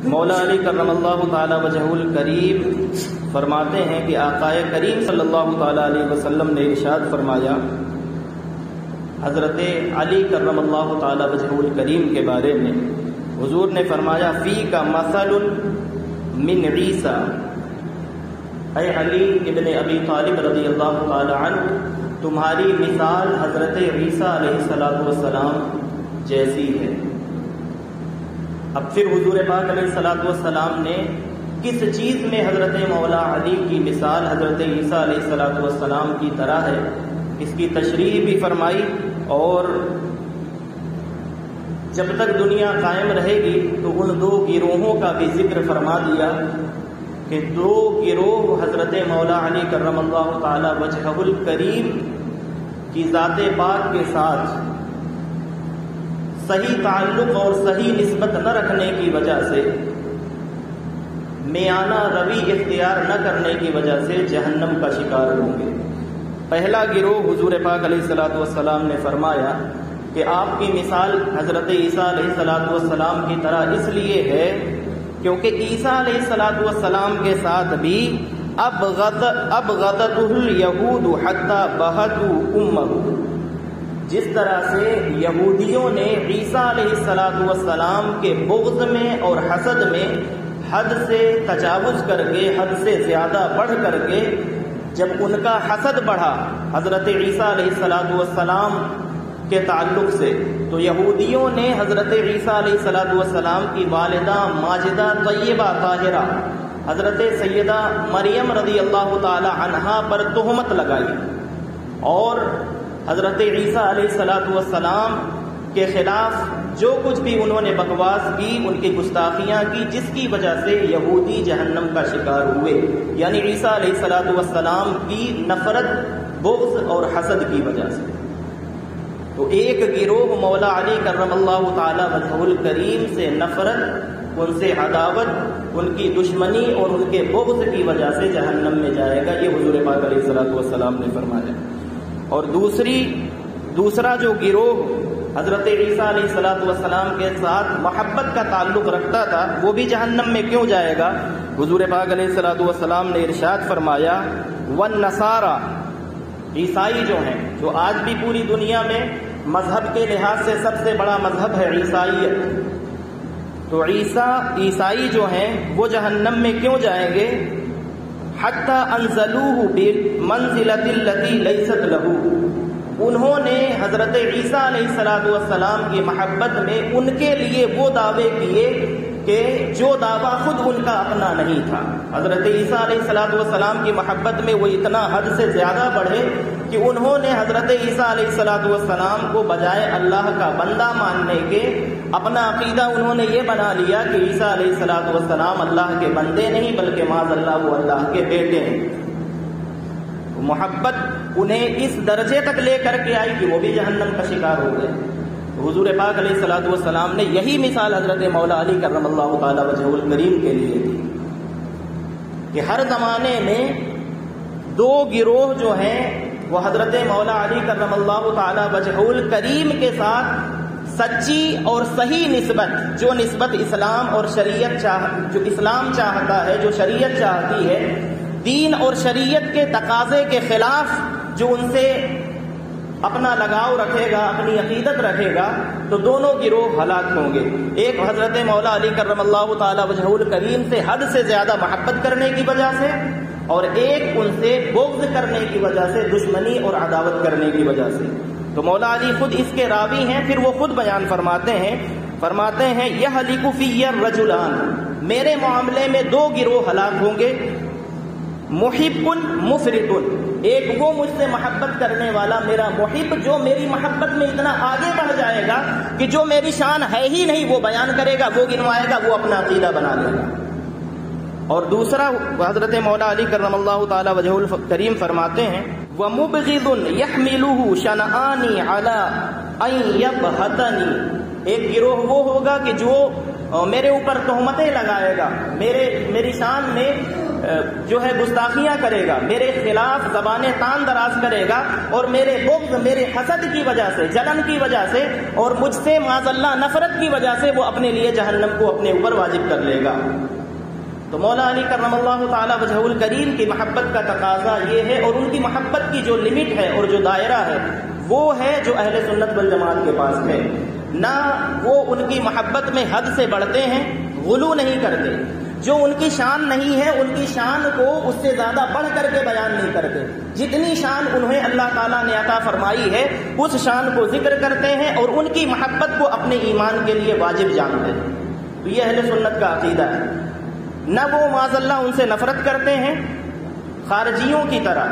مولا علی کرم اللہ تعالی وجہ الکریم فرماتے ہیں کہ آقا کریم صلی اللہ تعالی علیہ وسلم نے ارشاد فرمایا حضرت علی کرم اللہ تعالی وجہ الکریم کے بارے میں، حضور نے فرمایا فی کا مثل من عیسیٰ، اے علی ابن ابی طالب رضی اللہ تعالی عنہ، تمہاری مثال حضرت عیسیٰ علیہ السلام جیسی ہے۔ اب پھر حضور پاک علیہ السلام نے کس چیز میں حضرت مولا علی کی مثال حضرت عیسیٰ علیہ السلام کی طرح ہے، اس کی تشریح بھی فرمائی، اور جب تک دنیا قائم رہے گی تو ان دو گروہوں کا بھی ذکر فرما دیا کہ دو گروہ حضرت مولا علی کرم اللہ تعالی وجہ الکریم کی ذات پاک کے ساتھ صحیح تعلق اور صحیح نسبت نہ رکھنے کی وجہ سے، میانہ روی اختیار نہ کرنے کی وجہ سے جہنم کا شکار ہوں گے۔ پہلا گروہ حضور پاک علیہ السلام نے فرمایا کہ آپ کی مثال حضرت عیسیٰ علیہ السلام کی طرح اس لیے ہے کیونکہ عیسیٰ علیہ السلام کے ساتھ بھی ابغضته الیہود حتی بہتوا امہ، جس طرح سے یہودیوں نے عیسیٰ علیہ السلام کے بغض میں اور حسد میں حد سے تجاوز کر کے، حد سے زیادہ بڑھ کر کے، جب ان کا حسد بڑھا حضرت عیسیٰ علیہ السلام کے تعلق سے، تو یہودیوں نے حضرت عیسیٰ علیہ السلام کی والدہ ماجدہ طیبہ طاہرہ حضرت سیدہ مریم رضی اللہ تعالی عنہا پر تہمت لگائی، اور حضرت عیسیٰ علیہ السلام کے خلاف جو کچھ بھی انہوں نے بکواس کی، ان کی گستاخیاں کی، جس کی وجہ سے یہودی جہنم کا شکار ہوئے، یعنی عیسیٰ علیہ السلام کی نفرت، بغض اور حسد کی وجہ سے۔ تو ایک گروہ مولا علی کرم اللہ تعالی وجہ الکریم سے نفرت، ان سے عداوت، ان کی دشمنی اور ان کے بغض کی وجہ سے جہنم میں جائے گا، یہ حضور پاک علیہ السلام نے فرمایا۔ اور دوسرا جو گروہ حضرت عیسیٰ علیہ السلام کے ساتھ محبت کا تعلق رکھتا تھا، وہ بھی جہنم میں کیوں جائے گا؟ حضور پاک علیہ السلام نے ارشاد فرمایا والنصارى، عیسائی جو ہیں، جو آج بھی پوری دنیا میں مذہب کے لحاظ سے سب سے بڑا مذہب ہے عیسائیت، تو عیسائی جو ہیں وہ جہنم میں کیوں جائیں گے؟ حتی انزلوہ بالمنزلۃ التی لیست لہ، انہوں نے حضرت عیسیٰ علیہ السلام کی محبت میں ان کے لیے وہ دعوے کیے کہ جو دعویٰ خود ان کا اپنا نہیں تھا۔ حضرت عیسیٰ علیہ السلام کی محبت میں وہ اتنا حد سے زیادہ بڑھے کہ انہوں نے حضرت عیسیٰ علیہ السلام کو بجائے اللہ کا بندہ ماننے کے اپنا عقیدہ انہوں نے یہ بنا لیا کہ عیسیٰ علیہ السلام اللہ کے بندے نہیں بلکہ معاذ اللہ وہ اللہ کے بیٹے ہیں۔ محبت انہیں اس درجے تک لے کر کے آئی کہ وہ بھی جہنم کا شکار ہو گئے۔ حضور پاک علیہ السلام نے یہی مثال حضرت مولا علی کرم اللہ تعالی وجہ الکریم کے لیے دی کہ ہر زمانے میں دو گروہ جو ہیں وہ حضرت مولا علی کرم اللہ تعالی وجہ الکریم کے ساتھ سچی اور صحیح نسبت، جو نسبت اسلام اور شریعت جو اسلام چاہتا ہے، جو شریعت چاہتی ہے، دین اور شریعت کے تقاضے کے خلاف جو ان سے اپنا لگاؤ رکھے گا، اپنی عقیدت رکھے گا، تو دونوں گروہ ہلاک ہوں گے۔ ایک حضرت مولا علی کرم اللہ تعالی وجہ الکریم سے حد سے زیادہ محبت کرنے کی وجہ سے، اور ایک ان سے بغض کرنے کی وجہ سے، دشمنی اور عداوت کرنے کی وجہ سے۔ تو مولا علی خود اس کے راوی ہیں، پھر وہ خود بیان فرماتے ہیں یہلک فی الرجلان، میرے معاملے میں دو گروہ ہلاک ہوں گے، محب مفرط، ایک وہ مجھ سے محبت کرنے والا میرا محب جو میری محبت میں اتنا آگے بڑھ جائے گا کہ جو میری شان ہے ہی نہیں وہ بیان کرے گا، وہ گنوائے گا، وہ اپنا عقیدہ بنا لے گا۔ اور دوسرا حضرت مولا علی کرم اللہ تعالی وجہ الکریم فرماتے ہیں وَمُبْغِضٌ يَحْمِلُهُ شَنَآنِ عَلَىٰ أَن يَبْهَتَنِي، ایک گروہ وہ ہوگا کہ جو میرے اوپر تہمتیں لگائے گا، میری شان میں جو ہے گستاخیاں کرے گا، میرے خلاف زبانیں تان دراز کرے گا، اور میرے بغض، میرے حسد کی وجہ سے، جلن کی وجہ سے، اور مجھ سے معاذ اللہ نفرت کی وجہ سے وہ اپنے لیے جہنم کو اپنے اوپر واجب کر لے گا۔ تو مولا علی کرم اللہ تعالی وجہہ الکریم کی محبت کا تقاضا یہ ہے، اور ان کی محبت کی جو لمٹ ہے اور جو دائرہ ہے وہ ہے جو اہل سنت والجماعت کے پاس ہے۔ نہ وہ ان کی محبت میں حد سے بڑھتے ہیں، غلو نہیں کرتے، جو ان کی شان نہیں ہے ان کی شان کو اس سے زیادہ بڑھ کر کے بیان نہیں کرتے، جتنی شان انہیں اللہ تعالیٰ نے عطا فرمائی ہے اس شان کو ذکر کرتے ہیں، اور ان کی محبت کو اپنے ایمان کے لیے واجب جانتے ہیں۔ تو یہ اہل سنت کا عقیدہ ہے۔ نہ وہ معاذ اللہ ان سے نفرت کرتے ہیں خارجیوں کی طرح،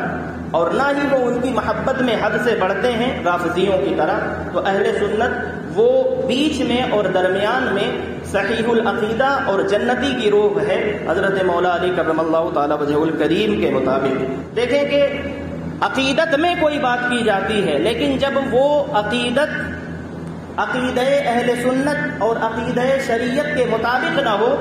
اور نہ ہی وہ ان کی محبت میں حد سے بڑھتے ہیں رافضیوں کی طرح۔ تو اہل سنت وہ بیچ میں اور درمیان میں صحیح العقیدہ اور جنتی کی روح ہے حضرت مولا علی کرم اللہ تعالی وجہ الکریم کے مطابق۔ دیکھیں کہ عقیدت میں کوئی بات کی جاتی ہے، لیکن جب وہ عقیدہ اہل سنت اور عقیدہ شریعت کے مطابق نہ ہو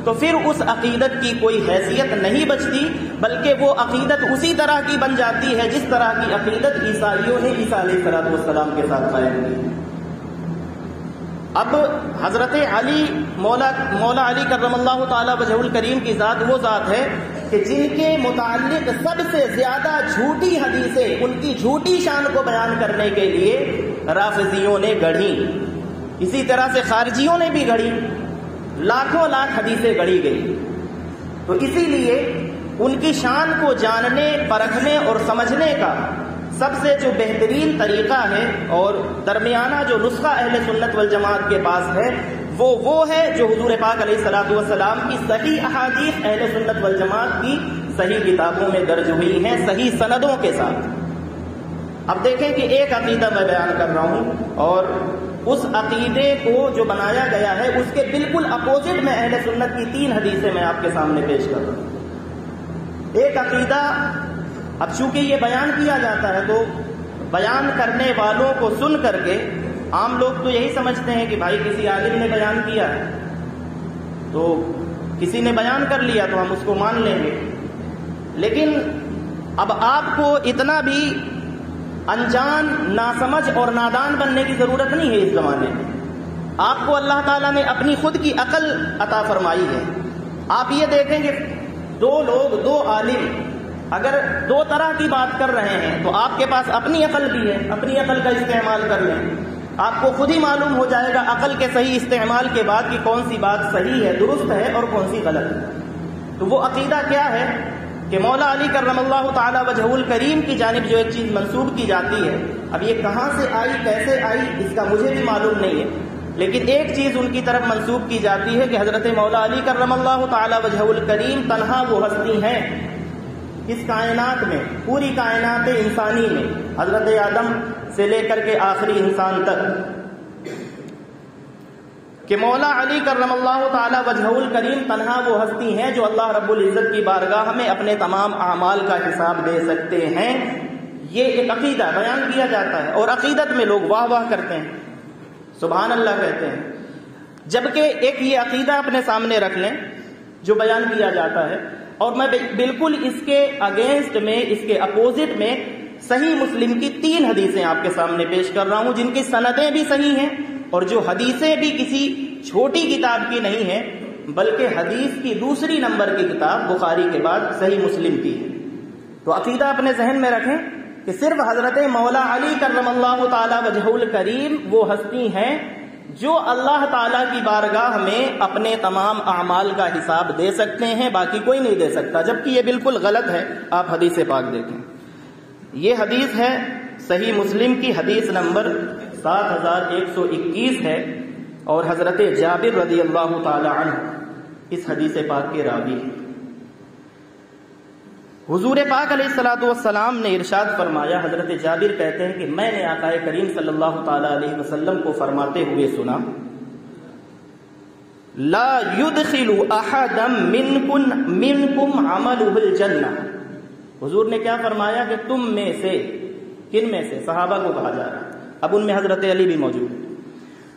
تو پھر اس عقیدت کی کوئی حیثیت نہیں بچتی، بلکہ وہ عقیدت اسی طرح کی بن جاتی ہے جس طرح کی عقیدت عیسائیوں نے عیسیٰ علیہ السلام کے ساتھ قائم کی۔ اب حضرت علی مولا علی کرم اللہ تعالی وجہ الکریم کی ذات وہ ذات ہے کہ جن کے متعلق سب سے زیادہ جھوٹی حدیثیں ان کی جھوٹی شان کو بیان کرنے کے لیے رافضیوں نے گڑھی، اسی طرح سے خارجیوں نے بھی گڑھی، لاکھوں لاکھ حدیثیں گڑھی گئی۔ تو اسی لیے ان کی شان کو جاننے، پرکھنے اور سمجھنے کا سب سے جو بہترین طریقہ ہے اور درمیانہ جو نسخہ اہل سنت والجماعت کے پاس ہے وہ ہے جو حضور پاک علیہ الصلوۃ والسلام کی صحیح احادیث اہل سنت والجماعت کی صحیح کتابوں میں درج ہوئی ہیں صحیح سندوں کے ساتھ۔ اب دیکھیں کہ ایک عقیدہ میں بیان کر رہا ہوں، اور اس عقیدے کو جو بنایا گیا ہے اس کے بالکل اپوزٹ میں اہل سنت کی 3 حدیثیں میں آپ کے سامنے پیش کر رہا ہوں۔ ایک عقیدہ، اب چونکہ یہ بیان کیا جاتا ہے تو بیان کرنے والوں کو سن کر کے عام لوگ تو یہی سمجھتے ہیں کہ بھائی کسی عالم نے بیان کیا ہے تو کسی نے بیان کر لیا تو ہم اس کو مان لیں گے، لیکن اب آپ کو اتنا بھی انجان، ناسمجھ اور نادان بننے کی ضرورت نہیں ہے۔ اس زمانے میں آپ کو اللہ تعالیٰ نے اپنی خود کی عقل عطا فرمائی ہے۔ آپ یہ دیکھیں کہ 2 لوگ، 2 عالم اگر 2 طرح کی بات کر رہے ہیں تو آپ کے پاس اپنی عقل بھی ہے، اپنی عقل کا استعمال کر لیں، آپ کو خود ہی معلوم ہو جائے گا عقل کے صحیح استعمال کے بعد کہ کون سی بات صحیح ہے، درست ہے، اور کون سی غلط ہے۔ تو وہ عقیدہ کیا ہے کہ مولا علی کرم اللہ تعالی وجہ الکریم کی جانب جو ایک چیز منسوب کی جاتی ہے، اب یہ کہاں سے آئی، کیسے آئی، اس کا مجھے بھی معلوم نہیں ہے، لیکن ایک چیز ان کی طرف منسوب کی جاتی ہے کہ حضرت مولا علی کرم اللہ تعالی وجہ الکریم تنہا وہ ہستی ہیں اس کائنات میں، پوری کائنات انسانی میں، حضرت آدم سے لے کر کے آخری انسان تک، کہ مولا علی کرم اللہ تعالی وجہ الکریم تنہا وہ ہستی ہیں جو اللہ رب العزت کی بارگاہ میں اپنے تمام اعمال کا حساب دے سکتے ہیں۔ یہ ایک عقیدہ بیان کیا جاتا ہے، اور عقیدت میں لوگ واہ واہ کرتے ہیں، سبحان اللہ کہتے ہیں، جبکہ ایک یہ عقیدہ اپنے سامنے رکھ لیں جو بیان کیا جاتا ہے، اور میں بالکل اس کے اگینسٹ میں، اس کے اپوزٹ میں صحیح مسلم کی 3 حدیثیں آپ کے سامنے پیش کر رہا ہوں جن کی سندیں بھی صحیح ہیں، اور جو حدیثیں بھی کسی چھوٹی کتاب کی نہیں ہیں بلکہ حدیث کی دوسری نمبر کی کتاب بخاری کے بعد صحیح مسلم کی ہے۔ تو عقیدہ اپنے ذہن میں رکھیں کہ صرف حضرت مولا علی کرم اللہ تعالی وجہ الکریم وہ ہستی ہیں جو اللہ تعالیٰ کی بارگاہ میں اپنے تمام اعمال کا حساب دے سکتے ہیں، باقی کوئی نہیں دے سکتا، جبکہ یہ بالکل غلط ہے۔ آپ حدیث پاک دیکھیں، یہ حدیث ہے صحیح مسلم کی حدیث نمبر 7121 ہے، اور حضرت جابر رضی اللہ تعالی عنہ اس حدیث پاک کے راوی ہیں۔ حضور پاک علیہ الصلوۃ والسلام نے ارشاد فرمایا، حضرت جابر کہتے ہیں کہ میں نے آقا کریم صلی اللہ تعالی علیہ وسلم کو فرماتے ہوئے سنا، لا يدخل احدا منکم عمله الجنہ۔ حضور نے کیا فرمایا کہ تم میں سے، کن میں سے؟ صحابہ کو کہا جا رہا ہے، اب ان میں حضرت علی بھی موجود ہے۔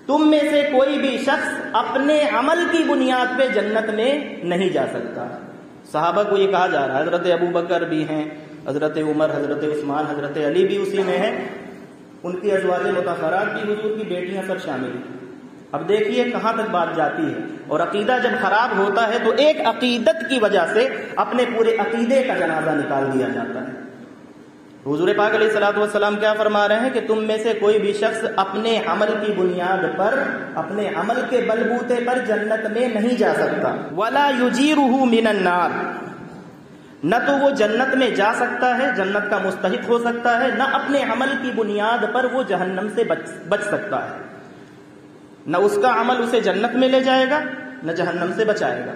تم میں سے کوئی بھی شخص اپنے عمل کی بنیاد پہ جنت میں نہیں جا سکتا. صحابہ کو یہ کہا جا رہا ہے، حضرت ابو بکر بھی ہیں، حضرت عمر، حضرت عثمان، حضرت علی بھی اسی میں ہیں، ان کی ازواج مطہرات بھی، حضور کی بیٹیاں سب شامل ہیں. اب دیکھیے کہاں تک بات جاتی ہے. اور عقیدہ جب خراب ہوتا ہے تو ایک عقیدت کی وجہ سے اپنے پورے عقیدے کا جنازہ نکال دیا جاتا ہے. حضور پاک علیہ الصلوۃ والسلام کیا فرما رہے ہیں کہ تم میں سے کوئی بھی شخص اپنے عمل کی بنیاد پر، اپنے عمل کے بلبوتے پر جنت میں نہیں جا سکتا. ولا یجیرہ من النار، نہ تو وہ جنت میں جا سکتا ہے، جنت کا مستحق ہو سکتا ہے، نہ اپنے عمل کی بنیاد پر وہ جہنم سے بچ سکتا ہے. نہ اس کا عمل اسے جنت میں لے جائے گا، نہ جہنم سے بچائے گا.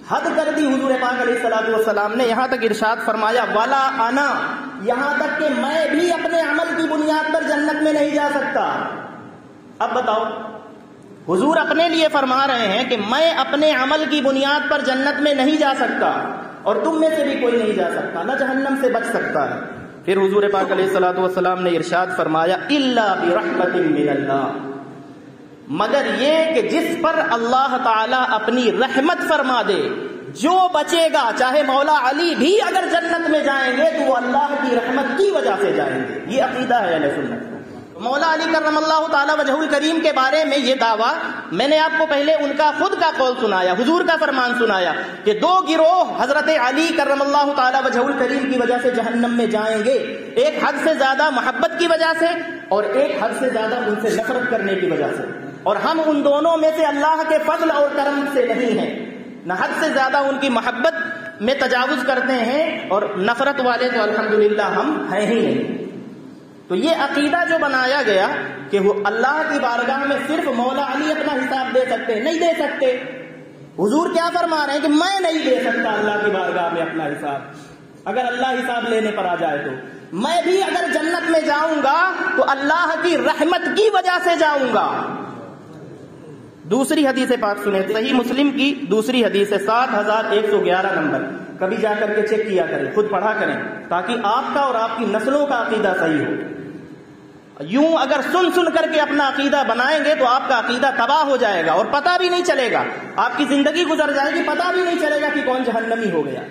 حد کر دی حضور پاک علیہ الصلوۃ والسلام نے. یہاں تک ارشاد فرمایا ولا انا، یہاں تک کہ میں بھی اپنے عمل کی بنیاد پر جنت میں نہیں جا سکتا. اب بتاؤ، حضور اپنے لیے فرما رہے ہیں کہ میں اپنے عمل کی بنیاد پر جنت میں نہیں جا سکتا، اور تم میں سے بھی کوئی نہیں جا سکتا، نہ جہنم سے بچ سکتا ہے. پھر حضور پاک علیہ الصلوۃ والسلام نے ارشاد فرمایا الا برحمت من اللہ، مگر یہ کہ جس پر اللہ تعالی اپنی رحمت فرما دے، جو بچے گا، چاہے مولا علی بھی اگر جنت میں جائیں گے تو وہ اللہ کی رحمت کی وجہ سے جائیں گے. یہ عقیدہ ہے اہل سنت. مولا علی کرم اللہ تعالی وجہہ الکریم کے بارے میں یہ دعویٰ میں نے آپ کو پہلے ان کا خود کا قول سنایا، حضور کا فرمان سنایا کہ دو گروہ حضرت علی کرم اللہ تعالی وجہہ الکریم کی وجہ سے جہنم میں جائیں گے، ایک حد سے زیادہ محبت کی وجہ سے اور ایک حد سے زیادہ ان سے نفرت کرنے کی وجہ سے. اور ہم ان دونوں میں سے اللہ کے فضل اور کرم سے نہیں ہیں، نہ حد سے زیادہ ان کی محبت میں تجاوز کرتے ہیں، اور نفرت والے تو الحمدللہ ہم ہیں ہی نہیں. تو یہ عقیدہ جو بنایا گیا کہ وہ اللہ کی بارگاہ میں صرف مولا علی اپنا حساب دے سکتے، نہیں دے سکتے. حضور کیا فرما رہے ہیں کہ میں نہیں دے سکتا اللہ کی بارگاہ میں اپنا حساب. اگر اللہ حساب لینے پر آ جائے تو میں بھی اگر جنت میں جاؤں گا تو اللہ کی رحمت کی وجہ سے جاؤں گا. دوسری حدیث پاک سنیں، صحیح مسلم کی دوسری حدیث ہے 7111 نمبر. کبھی جا کر کے چیک کیا کریں، خود پڑھا کریں، تاکہ آپ کا اور آپ کی نسلوں کا عقیدہ صحیح ہو. یوں اگر سن کر کے اپنا عقیدہ بنائیں گے تو آپ کا عقیدہ تباہ ہو جائے گا اور پتہ بھی نہیں چلے گا، آپ کی زندگی گزر جائے گی، پتہ بھی نہیں چلے گا کہ کون جہنمی ہو گیا.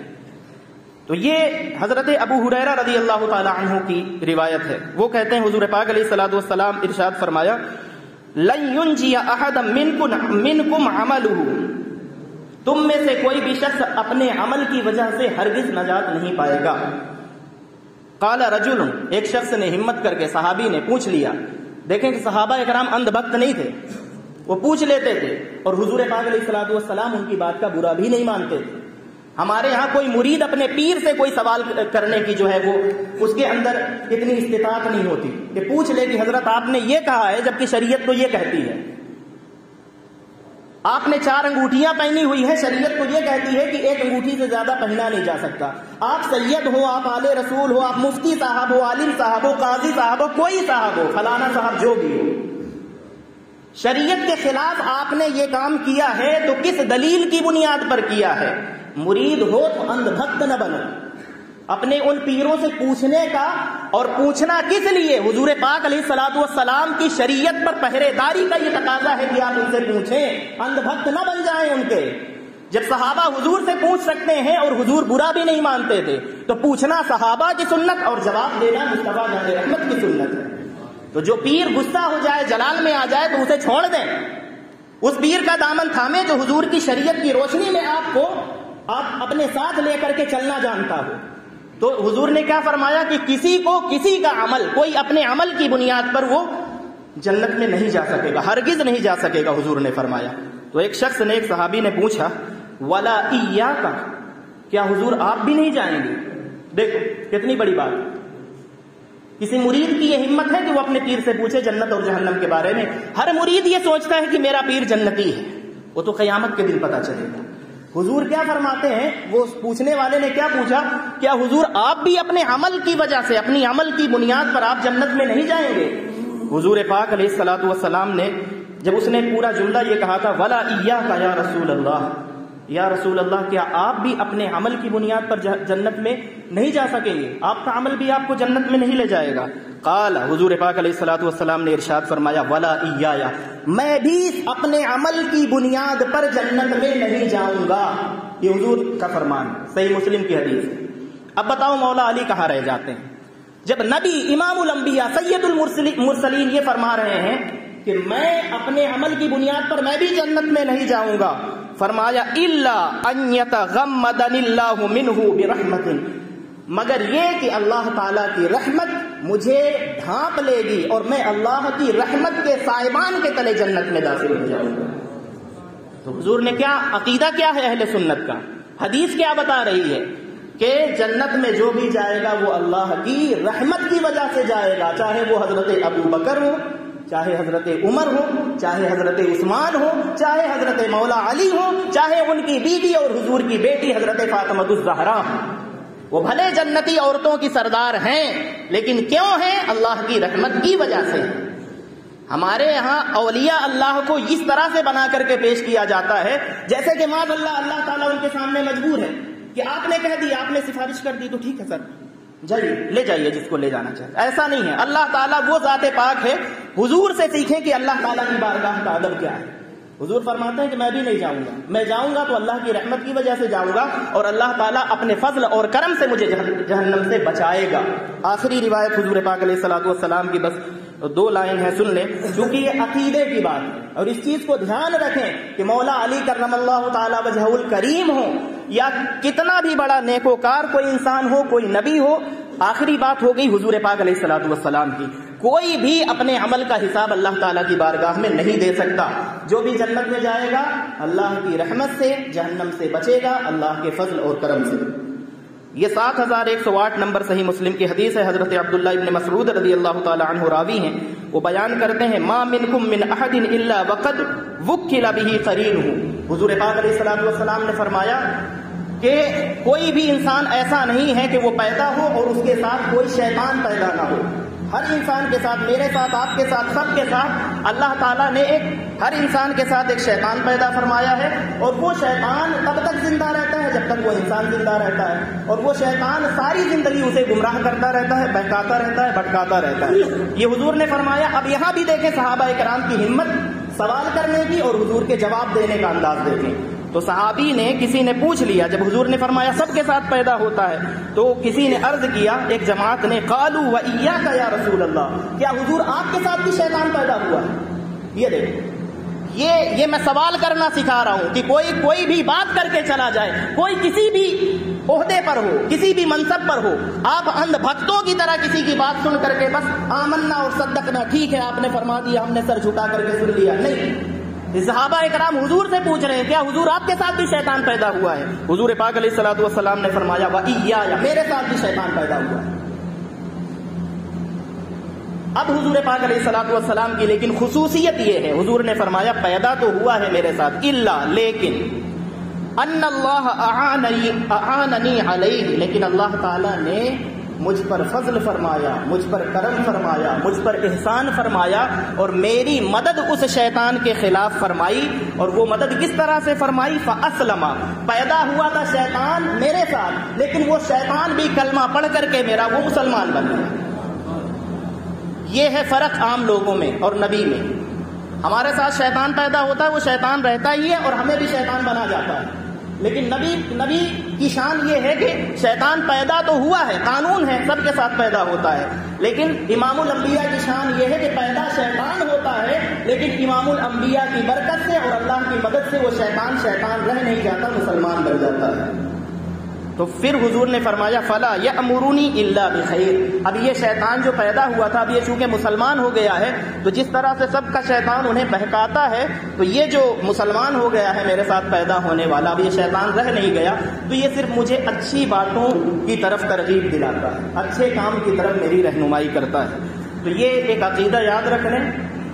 تو یہ حضرت ابو ہریرہ رضی اللہ تعالی عنہ کی روایت ہے. وہ کہتے ہیں حضور پاک علیہ الصلوۃ والسلام ارشاد فرمایا لن ينجي احد منكم عمله، تم میں سے کوئی بھی شخص اپنے عمل کی وجہ سے ہرگز نجات نہیں پائے گا. قال رجل، ایک شخص نے ہمت کر کے، صحابی نے پوچھ لیا. دیکھیں کہ صحابہ اکرام اندھ بھکت نہیں تھے، وہ پوچھ لیتے تھے، اور حضور پاک علیہ الصلوۃ والسلام ان کی بات کا برا بھی نہیں مانتے تھے. ہمارے ہاں کوئی مرید اپنے پیر سے کوئی سوال کرنے کی جو ہے وہ اس کے اندر اتنی استطاعت نہیں ہوتی کہ پوچھ لے کہ حضرت آپ نے یہ کہا ہے، جبکہ شریعت تو یہ کہتی ہے. آپ نے 4 انگوٹھیاں پہنی ہوئی ہیں، شریعت تو یہ کہتی ہے کہ ایک انگوٹھی سے زیادہ پہنا نہیں جا سکتا. آپ سید ہو، آپ آل رسول ہو، آپ مفتی صاحب ہو، عالم صاحب ہو، قاضی صاحب ہو، کوئی صاحب ہو، فلانا صاحب جو بھی ہو، شریعت کے خلاف آپ نے یہ کام کیا ہے تو کس دلیل کی بنیاد پر کیا ہے؟ مرید ہو تو اندھ بھکت نہ بنو. اپنے ان پیروں سے پوچھنے کا، اور پوچھنا کس لیے؟ حضور پاک علیہ الصلوۃ والسلام کی شریعت پر پہرے داری کا یہ تقاضا ہے کہ آپ ان سے پوچھیں، اندھ بھکت نہ بن جائیں ان کے. جب صحابہ حضور سے پوچھ سکتے ہیں اور حضور برا بھی نہیں مانتے تھے تو پوچھنا صحابہ کی سنت اور جواب دینا مصطفیٰ جان رحمت کی سنت ہے. تو جو پیر غصہ ہو جائے، جلال میں آ جائے تو اسے چھوڑ دیں، اس پیر کا دامن تھامے جو حضور کی شریعت کی روشنی میں آپ اپنے ساتھ لے کر کے چلنا جانتا ہو. تو حضور نے کیا فرمایا کہ کسی کا عمل، کوئی اپنے عمل کی بنیاد پر وہ جنت میں نہیں جا سکے گا، ہرگز نہیں جا سکے گا، حضور نے فرمایا. تو ایک شخص نے، ایک صحابی نے پوچھا ولا ایاک، کیا حضور آپ بھی نہیں جائیں گے؟ دیکھو کتنی بڑی بات. کسی مرید کی یہ ہمت ہے کہ وہ اپنے پیر سے پوچھے جنت اور جہنم کے بارے میں. ہر مرید یہ سوچتا ہے کہ میرا پیر جنتی ہے، وہ تو قیامت کے دن پتہ چلے گا. حضور کیا فرماتے ہیں؟ وہ پوچھنے والے نے کیا پوچھا، کیا حضور آپ بھی اپنے عمل کی وجہ سے، اپنی عمل کی بنیاد پر آپ جنت میں نہیں جائیں گے؟ حضور پاک علیہ الصلوۃ والسلام نے جب اس نے پورا جملہ یہ کہا تھا ولا ایاک یا رسول اللہ، یا رسول اللہ کیا آپ بھی اپنے عمل کی بنیاد پر جنت میں نہیں جا سکیں گے؟ آپ کا عمل بھی آپ کو جنت میں نہیں لے جائے گا. قال حضور پاک علیہ الصلوۃ والسلام نے ارشاد فرمایا ولا ایایا، میں بھی اپنے عمل کی بنیاد پر جنت میں نہیں جاؤں گا. یہ حضور کا فرمان، صحیح مسلم کی حدیث. اب بتاؤ مولا علی کہاں رہ جاتے ہیں جب نبی امام الانبیاء سید المرسلین یہ فرما رہے ہیں کہ میں اپنے عمل کی بنیاد پر میں بھی جنت میں نہیں جاؤں گا. فرمایا الا ان یتغمدنی اللہ منہ برحمت، مگر یہ کہ اللہ تعالیٰ کی رحمت مجھے ڈھانپ لے گی اور میں اللہ کی رحمت کے سائبان کے تلے جنت میں داخل ہو جاؤں گا. تو حضور نے کیا عقیدہ کیا ہے اہل سنت کا؟ حدیث کیا بتا رہی ہے کہ جنت میں جو بھی جائے گا وہ اللہ کی رحمت کی وجہ سے جائے گا، چاہے وہ حضرت ابو بکر ہو، چاہے حضرت عمر ہو، چاہے حضرت عثمان ہو، چاہے حضرت مولا علی ہو، چاہے ان کی بیوی اور حضور کی بیٹی حضرت فاطمہ الزہرا ہو. وہ بھلے جنتی عورتوں کی سردار ہیں لیکن کیوں ہیں؟ اللہ کی رحمت کی وجہ سے. ہمارے یہاں اولیاء اللہ کو اس طرح سے بنا کر کے پیش کیا جاتا ہے جیسے کہ معاذ اللہ تعالیٰ ان کے سامنے مجبور ہے کہ آپ نے کہہ دی، آپ نے سفارش کر دی تو ٹھیک ہے سر جائیے لے جائیے جس کو لے جانا چاہے. ایسا نہیں ہے. اللہ تعالیٰ وہ ذات پاک ہے. حضور سے سیکھیں کہ اللہ تعالیٰ کی بارگاہ کا ادب کیا ہے. حضور فرماتے ہیں کہ میں بھی نہیں جاؤں گا، میں جاؤں گا تو اللہ کی رحمت کی وجہ سے جاؤں گا اور اللہ تعالیٰ اپنے فضل اور کرم سے مجھے جہنم سے بچائے گا. آخری روایت حضور پاک علیہ الصلوۃ والسلام کی بس 2 لائن ہے، سن لیں کیونکہ یہ عقیدے کی بات ہے. اور اس چیز کو دھیان رکھیں کہ مولا علی کرم اللہ تعالیٰ وجہہ الکریم ہو یا کتنا بھی بڑا نیکوکار کوئی انسان ہو، کوئی نبی ہو، آخری بات ہو گئی حضور پاک علیہ الصلوۃ والسلام کی. کوئی بھی اپنے عمل کا حساب اللہ تعالیٰ کی بارگاہ میں نہیں دے سکتا. جو بھی جنت میں جائے گا اللہ کی رحمت سے، جہنم سے بچے گا اللہ کے فضل اور کرم سے. یہ 7108 نمبر صحیح مسلم کی حدیث ہے. حضرت عبداللہ ابن مسعود رضی اللہ تعالی عنہ راوی ہیں. وہ بیان کرتے ہیں ما منکم من احد الا وقد وکل به قرینہ. حضور پاک علیہ الصلوۃ والسلام نے فرمایا کہ کوئی بھی انسان ایسا نہیں ہے کہ وہ پیدا ہو اور اس کے ساتھ کوئی شیطان پیدا نہ ہو. ہر انسان کے ساتھ، میرے ساتھ، آپ کے ساتھ، سب کے ساتھ اللہ تعالیٰ نے ہر انسان کے ساتھ ایک شیطان پیدا فرمایا ہے. اور وہ شیطان تب تک زندہ رہتا ہے جب تک وہ انسان زندہ رہتا ہے، اور وہ شیطان ساری زندگی اسے گمراہ کرتا رہتا ہے، بہکاتا رہتا ہے، بھٹکاتا رہتا ہے. یہ حضور نے فرمایا. اب یہاں بھی دیکھیں صحابہ کرام کی ہمت سوال کرنے کی اور حضور کے جواب دینے کا انداز دیکھیں. تو صحابی نے، کسی نے پوچھ لیا جب حضور نے فرمایا سب کے ساتھ پیدا ہوتا ہے، تو کسی نے عرض کیا، ایک جماعت نے قالوا وإياك یا رسول اللہ، کیا حضور آپ کے ساتھ بھی شیطان پیدا ہوا ہے؟ یہ دیکھیں، یہ میں سوال کرنا سکھا رہا ہوں کہ کوئی بھی بات کر کے چلا جائے، کوئی کسی بھی عہدے پر ہو، کسی بھی منصب پر ہو، آپ اندھ بھکتوں کی طرح کسی کی بات سن کر کے بس آمنا اور صدقنا، ٹھیک ہے آپ نے فرما دیا ہم نے سر جھکا کر کے سن لیا، نہیں. صحابہ کرام حضور سے پوچھ رہے ہیں کیا حضور آپ کے ساتھ بھی شیطان پیدا ہوا ہے؟ حضور پاک علیہ الصلوۃ والسلام نے فرمایا وإياي، میرے ساتھ بھی شیطان پیدا ہوا ہے. اب حضور پاک علیہ الصلوۃ والسلام کی لیکن خصوصیت یہ ہے، حضور نے فرمایا پیدا تو ہوا ہے میرے ساتھ، الا لیکن ان اللہ اعاننی علیہ، لیکن اللہ تعالیٰ نے مجھ پر فضل فرمایا، مجھ پر کرم فرمایا، مجھ پر احسان فرمایا اور میری مدد اس شیطان کے خلاف فرمائی. اور وہ مدد کس طرح سے فرمائی؟ فاسلم، پیدا ہوا تھا شیطان میرے ساتھ لیکن وہ شیطان بھی کلمہ پڑھ کر کے میرا وہ مسلمان بن گیا. یہ ہے فرق عام لوگوں میں اور نبی میں. ہمارے ساتھ شیطان پیدا ہوتا ہے، وہ شیطان رہتا ہی ہے اور ہمیں بھی شیطان بنا جاتا ہے. لیکن نبی کی شان یہ ہے کہ شیطان پیدا تو ہوا ہے، قانون ہے سب کے ساتھ پیدا ہوتا ہے، لیکن امام الانبیاء کی شان یہ ہے کہ پیدا شیطان ہوتا ہے لیکن امام الانبیاء کی برکت سے اور اللہ کی مدد سے وہ شیطان رہ نہیں جاتا، مسلمان بن جاتا ہے. تو پھر حضور نے فرمایا فلا یأمرونی الا بخیر. اب یہ شیطان جو پیدا ہوا تھا، اب یہ چونکہ مسلمان ہو گیا ہے تو جس طرح سے سب کا شیطان انہیں بہکاتا ہے، تو یہ جو مسلمان ہو گیا ہے میرے ساتھ پیدا ہونے والا، اب یہ شیطان رہ نہیں گیا، تو یہ صرف مجھے اچھی باتوں کی طرف ترغیب دلاتا ہے، اچھے کام کی طرف میری رہنمائی کرتا ہے. تو یہ ایک عقیدہ یاد رکھ لیں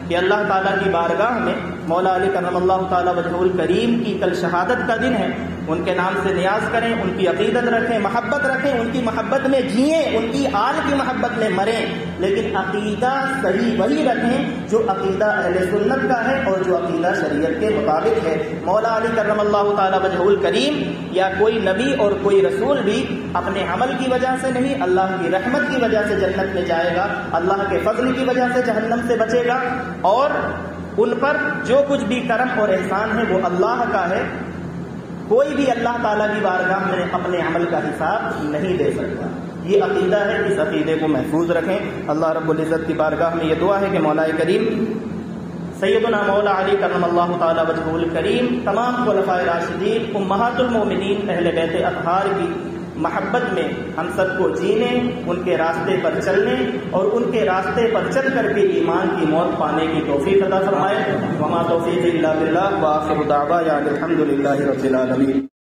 کہ اللہ تعالیٰ کی بارگاہ میں مولا علی کرم اللہ تعالی وجہہ الکریم کی کل شہادت کا دن ہے، ان کے نام سے نیاز کریں، ان کی عقیدت رکھیں، محبت رکھیں، ان کی محبت میں جئیں، ان کی آل کی محبت میں مریں، لیکن عقیدہ صحیح وہی رکھیں جو عقیدہ اہل سنت کا ہے اور جو عقیدہ شریعت کے مطابق ہے۔ مولا علی کرم اللہ تعالی وجہہ الکریم یا کوئی نبی اور کوئی رسول بھی اپنے عمل کی وجہ سے نہیں، اللہ کی رحمت کی وجہ سے جنت میں جائے گا، اللہ کے فضل کی وجہ سے جہنم سے بچے گا، اور ان پر جو کچھ بھی کرم اور احسان ہے وہ اللہ کا ہے، کوئی بھی اللہ تعالیٰ کی بارگاہ میں اپنے عمل کا حساب نہیں دے سکتا۔ یہ عقیدہ ہے، اس عقیدے کو محفوظ رکھیں۔ اللہ رب العزت کی بارگاہ میں یہ دعا ہے کہ مولا کریم سیدنا مولا علی کرم اللہ تعالی وجہہ الکریم تمام خلفائے راشدین امہات المومنین اہل بیت اطہار کی محبت میں ہم سب کو جینے، ان کے راستے پر چلنے اور ان کے راستے پر چل کر کے ایمان کی موت پانے کی توفیق عطا فرمائے۔ وما توفیقی الا باللہ، وآخر دعوانا الحمد للہ رب العالمین۔